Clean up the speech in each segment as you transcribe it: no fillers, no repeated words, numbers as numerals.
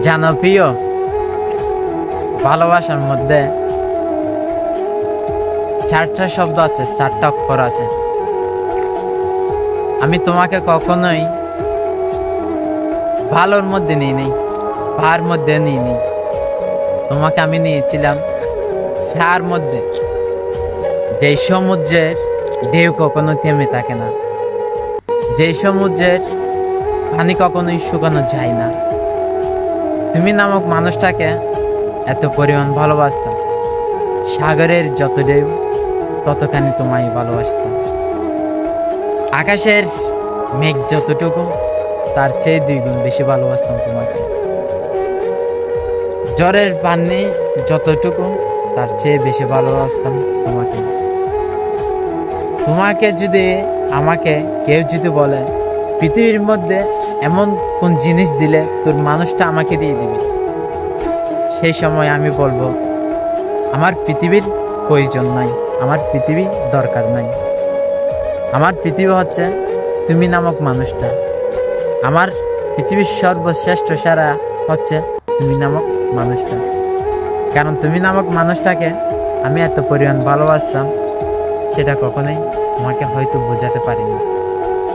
জানো প্রিয়, ভালোবাসার মধ্যে চারটা শব্দ আছে, চারটা অক্ষর আছে। আমি তোমাকে কখনোই ভালোর মধ্যে নিই নেই, ভার মধ্যে নিই নি। তোমাকে আমি নিয়েছিলাম সার মধ্যে, যেই সমুদ্রের ঢেউ কখনো থেমে থাকে না, যেই সমুদ্রের পানি কখনোই শুকানো যায় না। তুমি নামক মানুষটাকে এত পরিমাণ ভালোবাসতাম, সাগরের যত ঢেউ ততখানি তোমায় ভালোবাসতাম। আকাশের মেঘ যতটুকু তার চেয়ে 2 গুণ বেশি ভালোবাসতাম তোমাকে। জ্বরের পানি যতটুকু তার চেয়ে বেশি ভালোবাসতাম তোমাকে। তোমাকে যদি আমাকে কেউ যদি বলে পৃথিবীর মধ্যে এমন কোন জিনিস দিলে তোর মানুষটা আমাকে দিয়ে দিবি, সেই সময় আমি বলবো আমার পৃথিবীর প্রয়োজন নাই, আমার পৃথিবী দরকার নাই। আমার পৃথিবী হচ্ছে তুমি নামক মানুষটা। আমার পৃথিবীর সর্বশ্রেষ্ঠ সেরা হচ্ছে তুমি নামক মানুষটা। কারণ তুমি নামক মানুষটাকে আমি এত পরিমাণ ভালোবাসতাম, সেটা কখনোই তোমাকে হয়তো বোঝাতে পারিনি,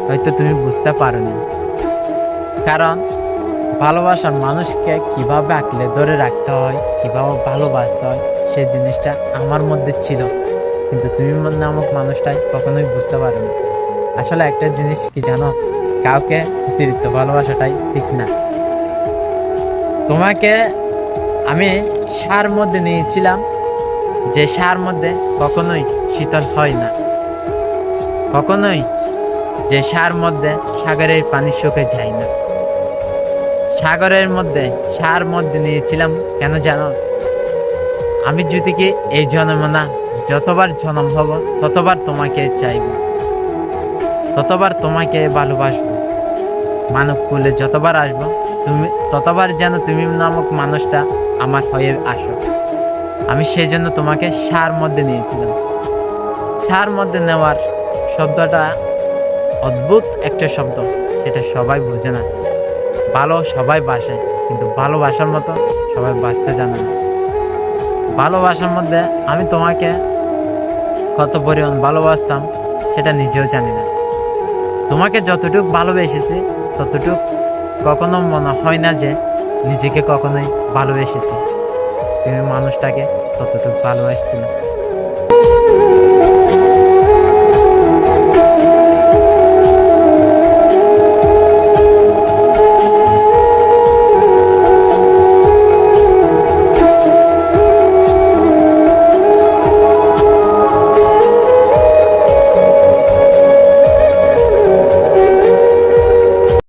হয়তো তুমি বুঝতে পারোনি। কারণ ভালোবাসার মানুষকে কিভাবে আঁকলে ধরে রাখতে হয়, কিভাবে ভালোবাসতে হয়, সেই জিনিসটা আমার মধ্যে ছিল, কিন্তু তুমি নামক মানুষটাই কখনোই বুঝতে পারোনি। আসলে একটা জিনিস কি জানো, কাউকে অতিরিক্ত ভালোবাসাটাই ঠিক না। তোমাকে আমি সার মধ্যে নিয়েছিলাম, যে সার মধ্যে কখনোই শীতল হয় না, কখনোই যে সার মধ্যে সাগরের পানি শুকে যায় না। সাগরের মধ্যে সার মধ্যে নিয়েছিলাম কেন জানো? আমি যদি কি এই জন্ম না, যতবার জন্ম হব ততবার তোমাকে চাইব, ততবার তোমাকে ভালোবাসবো। মানব কুলে যতবার আসবো তুমি ততবার যেন তুমি নামক মানুষটা আমার হয়ে আসো। আমি সেই জন্য তোমাকে সার মধ্যে নিয়েছিলাম। সার মধ্যে নেওয়ার শব্দটা অদ্ভুত একটা শব্দ, সেটা সবাই বোঝে না। ভালো সবাই বাসে, কিন্তু ভালোবাসার মতো সবাই বাঁচতে জানে না। ভালোবাসার মধ্যে আমি তোমাকে কত পরিমাণ ভালোবাসতাম সেটা নিজেও জানি না। তোমাকে যতটুকু ভালোবেসেছি ততটুকু কখনো মনে হয় না যে নিজেকে কখনোই ভালোবেসেছি। তুমি মানুষটাকে ততটুকু ভালোবাসছিলে।